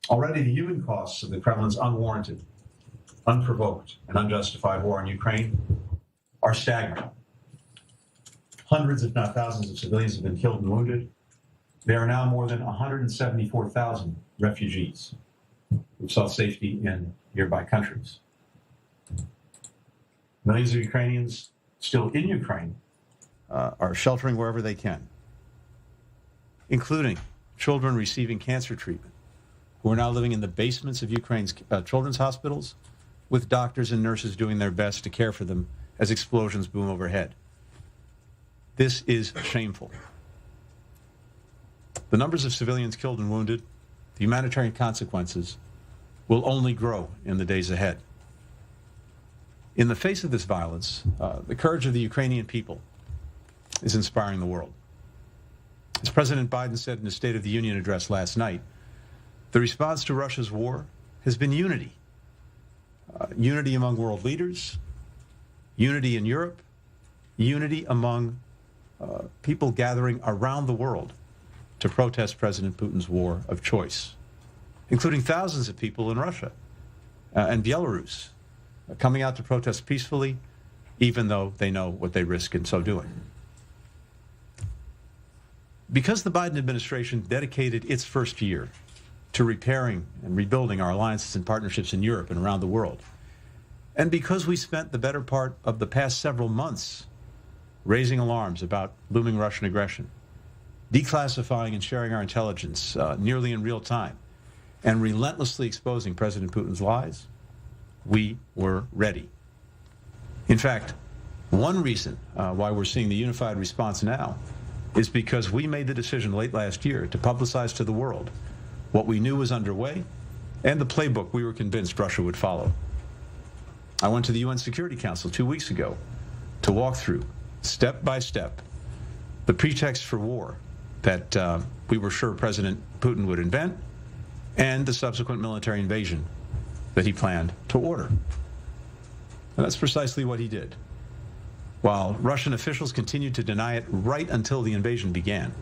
Already the human costs of the Kremlin's unwarranted, unprovoked, and unjustified war in Ukraine are staggering. Hundreds, if not thousands, of civilians have been killed and wounded. There are now more than 174,000 refugees who sought safety in nearby countries. Millions of Ukrainians still in Ukraine are sheltering wherever they can, including children receiving cancer treatment, who are now living in the basements of Ukraine's children's hospitals, with doctors and nurses doing their best to care for them as explosions boom overhead. This is shameful. The numbers of civilians killed and wounded, the humanitarian consequences, will only grow in the days ahead. In the face of this violence, the courage of the Ukrainian people is inspiring the world. As President Biden said in his State of the Union address last night, the response to Russia's war has been unity. Unity among world leaders, unity in Europe, unity among people gathering around the world to protest President Putin's war of choice, including thousands of people in Russia and Belarus coming out to protest peacefully, even though they know what they risk in so doing. Because the Biden administration dedicated its first year to repairing and rebuilding our alliances and partnerships in Europe and around the world, and because we spent the better part of the past several months raising alarms about looming Russian aggression, declassifying and sharing our intelligence nearly in real time, and relentlessly exposing President Putin's lies, we were ready. In fact, one reason why we're seeing the unified response now is because we made the decision late last year to publicize to the world what we knew was underway and the playbook we were convinced Russia would follow. I went to the UN Security Council 2 weeks ago to walk through, step by step, the pretext for war that we were sure President Putin would invent and the subsequent military invasion that he planned to order. And that's precisely what he did, while Russian officials continued to deny it right until the invasion began.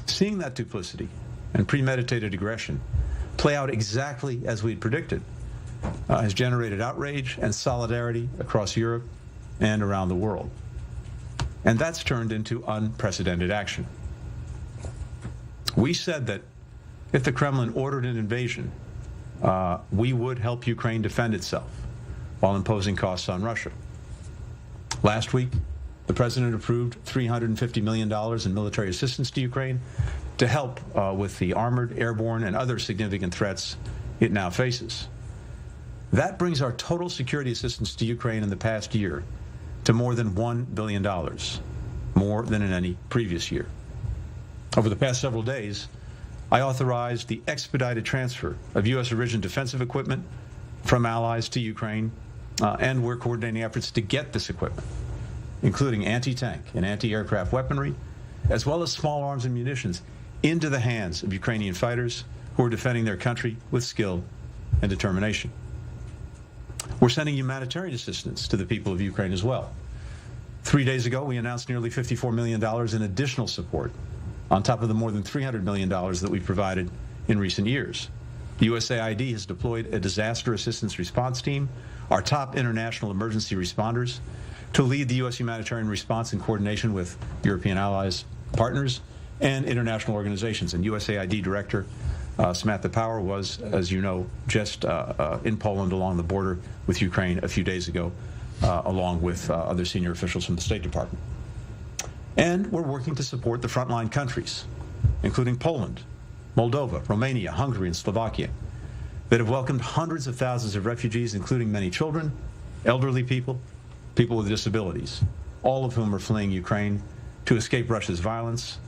Seeing that duplicity and premeditated aggression play out exactly as we'd predicted has generated outrage and solidarity across Europe and around the world. And that's turned into unprecedented action. We said that if the Kremlin ordered an invasion, we would help Ukraine defend itself while imposing costs on Russia. Last week, the president approved $350 million in military assistance to Ukraine to help with the armored, airborne, and other significant threats it now faces. That brings our total security assistance to Ukraine in the past year to more than $1 billion, more than in any previous year. Over the past several days, I authorized the expedited transfer of U.S.-origin defensive equipment from allies to Ukraine, and we're coordinating efforts to get this equipment, including anti-tank and anti-aircraft weaponry, as well as small arms and munitions, into the hands of Ukrainian fighters who are defending their country with skill and determination. We're sending humanitarian assistance to the people of Ukraine as well. 3 days ago, we announced nearly $54 million in additional support, on top of the more than $300 million that we've provided in recent years. USAID has deployed a disaster assistance response team, our top international emergency responders, to lead the U.S. humanitarian response in coordination with European allies, partners, and international organizations. And USAID Director Samantha Power was, as you know, just in Poland along the border with Ukraine a few days ago, along with other senior officials from the State Department. And we're working to support the frontline countries, including Poland, Moldova, Romania, Hungary, and Slovakia, that have welcomed hundreds of thousands of refugees, including many children, elderly people, people with disabilities, all of whom are fleeing Ukraine to escape Russia's violence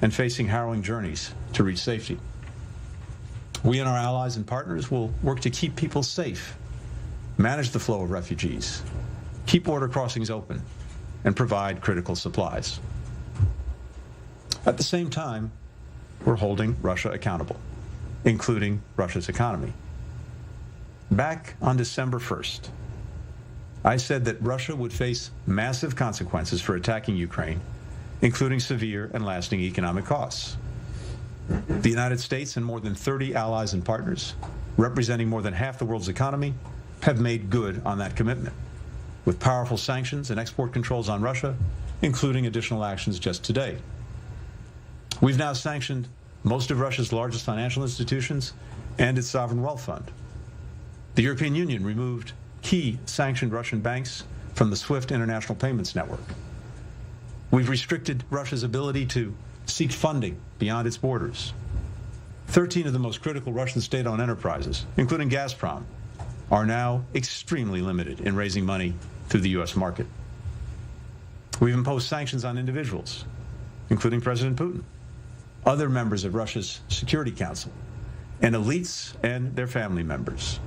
and facing harrowing journeys to reach safety. We and our allies and partners will work to keep people safe, manage the flow of refugees, keep border crossings open, and provide critical supplies. At the same time, we're holding Russia accountable, including Russia's economy. Back on December 1st, I said that Russia would face massive consequences for attacking Ukraine, including severe and lasting economic costs. The United States and more than 30 allies and partners, representing more than half the world's economy, have made good on that commitment, with powerful sanctions and export controls on Russia, including additional actions just today. We've now sanctioned most of Russia's largest financial institutions and its sovereign wealth fund. The European Union removed key sanctioned Russian banks from the SWIFT international payments network. We've restricted Russia's ability to seek funding beyond its borders. 13 of the most critical Russian state-owned enterprises, including Gazprom, are now extremely limited in raising money through the U.S. market. We've imposed sanctions on individuals, including President Putin, other members of Russia's Security Council, and elites and their family members.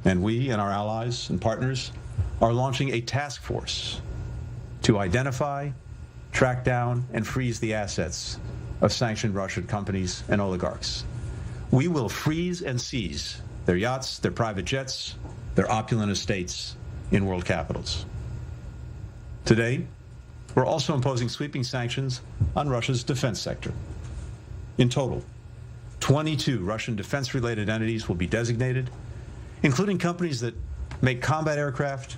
And we and our allies and partners are launching a task force to identify, track down, and freeze the assets of sanctioned Russian companies and oligarchs. We will freeze and seize their yachts, their private jets, their opulent estates in world capitals. Today, we're also imposing sweeping sanctions on Russia's defense sector. In total, 22 Russian defense-related entities will be designated, including companies that make combat aircraft,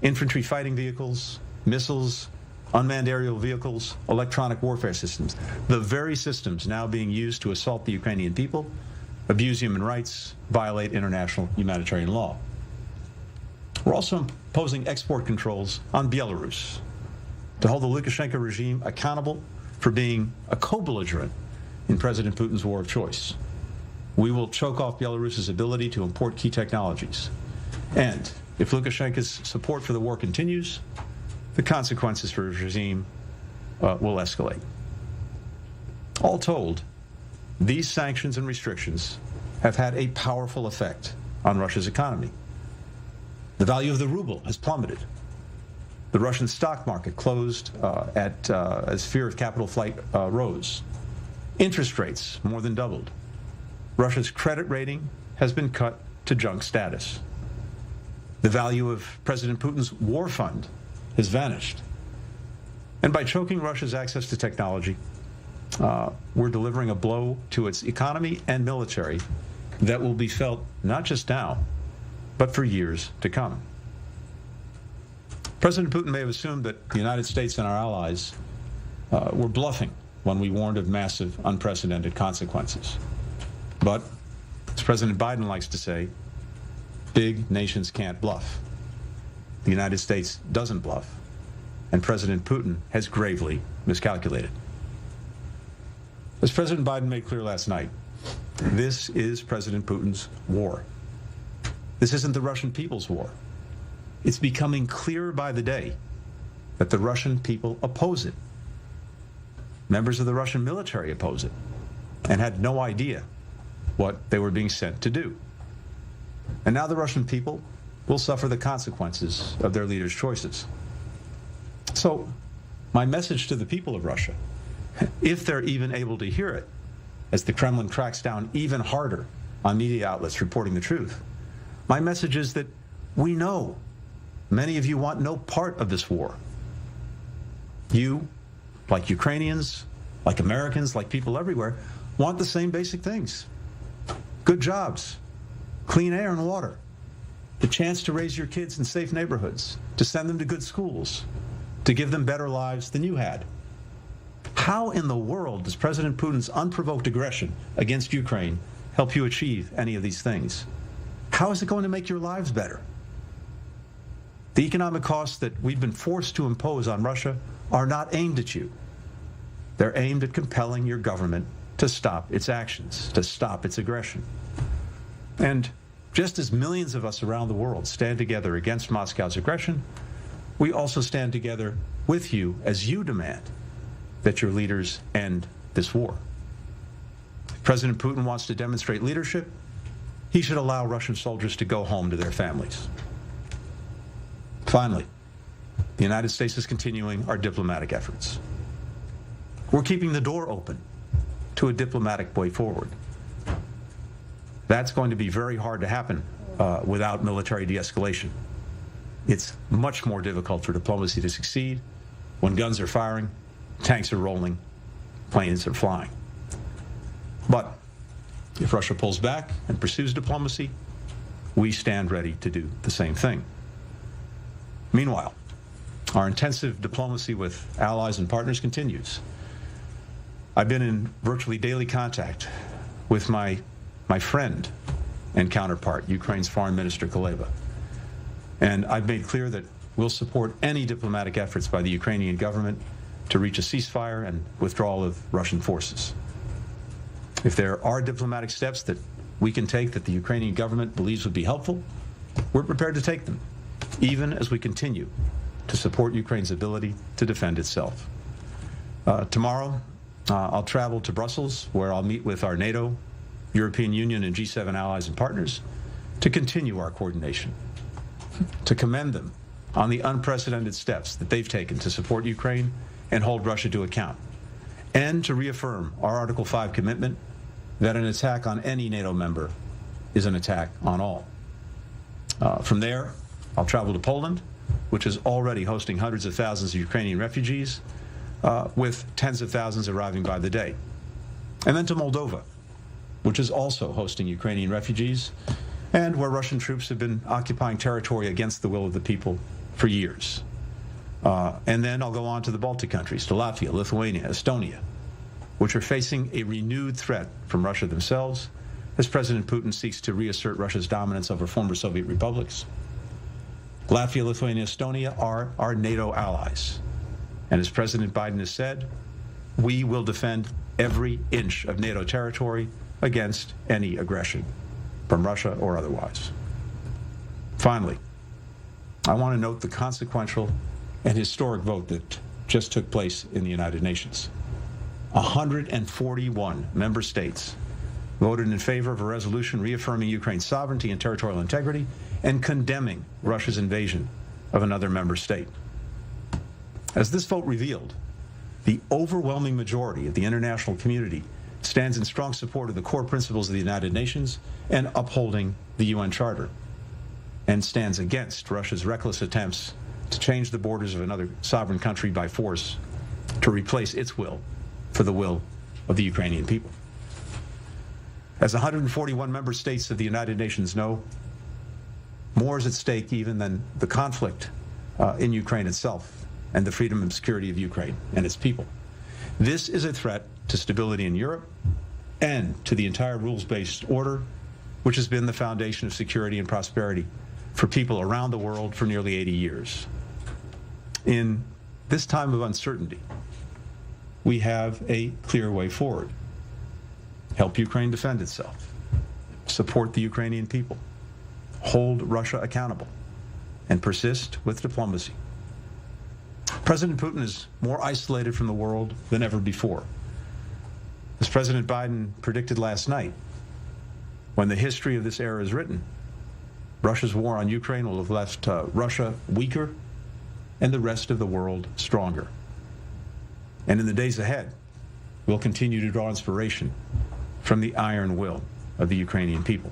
infantry fighting vehicles, missiles, unmanned aerial vehicles, electronic warfare systems, the very systems now being used to assault the Ukrainian people, abuse human rights, violate international humanitarian law. We're also imposing export controls on Belarus to hold the Lukashenko regime accountable for being a co-belligerent in President Putin's war of choice. We will choke off Belarus's ability to import key technologies. And if Lukashenko's support for the war continues, the consequences for his regime will escalate. All told, these sanctions and restrictions have had a powerful effect on Russia's economy. The value of the ruble has plummeted. The Russian stock market closed as fear of capital flight rose. Interest rates more than doubled. Russia's credit rating has been cut to junk status. The value of President Putin's war fund has vanished. And by choking Russia's access to technology, we're delivering a blow to its economy and military that will be felt not just now, but for years to come. President Putin may have assumed that the United States and our allies were bluffing when we warned of massive, unprecedented consequences. But, as President Biden likes to say, big nations can't bluff. The United States doesn't bluff, and President Putin has gravely miscalculated. As President Biden made clear last night, this is President Putin's war. This isn't the Russian people's war. It's becoming clearer by the day that the Russian people oppose it. Members of the Russian military oppose it and had no idea what they were being sent to do. And now the Russian people will suffer the consequences of their leaders' choices. So, my message to the people of Russia, if they're even able to hear it, as the Kremlin cracks down even harder on media outlets reporting the truth, my message is that we know many of you want no part of this war. You, like Ukrainians, like Americans, like people everywhere, want the same basic things. Good jobs, clean air and water, the chance to raise your kids in safe neighborhoods, to send them to good schools, to give them better lives than you had. How in the world does President Putin's unprovoked aggression against Ukraine help you achieve any of these things? How is it going to make your lives better? The economic costs that we've been forced to impose on Russia are not aimed at you. They're aimed at compelling your government to stop its actions, to stop its aggression. And just as millions of us around the world stand together against Moscow's aggression, we also stand together with you as you demand that your leaders end this war. If President Putin wants to demonstrate leadership, he should allow Russian soldiers to go home to their families. Finally, the United States is continuing our diplomatic efforts. We're keeping the door open to a diplomatic way forward. That's going to be very hard to happen without military de-escalation. It's much more difficult for diplomacy to succeed when guns are firing, tanks are rolling, planes are flying. But if Russia pulls back and pursues diplomacy, we stand ready to do the same thing. Meanwhile, our intensive diplomacy with allies and partners continues. I've been in virtually daily contact with my friend and counterpart, Ukraine's Foreign Minister Kuleba. And I've made clear that we'll support any diplomatic efforts by the Ukrainian government to reach a ceasefire and withdrawal of Russian forces. If there are diplomatic steps that we can take that the Ukrainian government believes would be helpful, we're prepared to take them, even as we continue to support Ukraine's ability to defend itself. Tomorrow, I'll travel to Brussels, where I'll meet with our NATO, European Union, and G7 allies and partners to continue our coordination, to commend them on the unprecedented steps that they've taken to support Ukraine and hold Russia to account, and to reaffirm our Article 5 commitment that an attack on any NATO member is an attack on all. From there, I'll travel to Poland, which is already hosting hundreds of thousands of Ukrainian refugees, with tens of thousands arriving by the day. And then to Moldova, which is also hosting Ukrainian refugees, and where Russian troops have been occupying territory against the will of the people for years. And then I'll go on to the Baltic countries, to Latvia, Lithuania, Estonia, which are facing a renewed threat from Russia themselves, as President Putin seeks to reassert Russia's dominance over former Soviet republics. Latvia, Lithuania, Estonia are our NATO allies. And as President Biden has said, we will defend every inch of NATO territory against any aggression, from Russia or otherwise. Finally, I want to note the consequential and historic vote that just took place in the United Nations. 141 member states voted in favor of a resolution reaffirming Ukraine's sovereignty and territorial integrity and condemning Russia's invasion of another member state. As this vote revealed, the overwhelming majority of the international community stands in strong support of the core principles of the United Nations and upholding the UN Charter, and stands against Russia's reckless attempts to change the borders of another sovereign country by force to replace its will for the will of the Ukrainian people. As 141 member states of the United Nations know, more is at stake even than the conflict in Ukraine itself and the freedom and security of Ukraine and its people. This is a threat to stability in Europe and to the entire rules-based order, which has been the foundation of security and prosperity for people around the world for nearly 80 years. In this time of uncertainty, we have a clear way forward. Help Ukraine defend itself, support the Ukrainian people, hold Russia accountable, and persist with diplomacy. President Putin is more isolated from the world than ever before. As President Biden predicted last night, when the history of this era is written, Russia's war on Ukraine will have left Russia weaker and the rest of the world stronger. And in the days ahead, we'll continue to draw inspiration from the iron will of the Ukrainian people.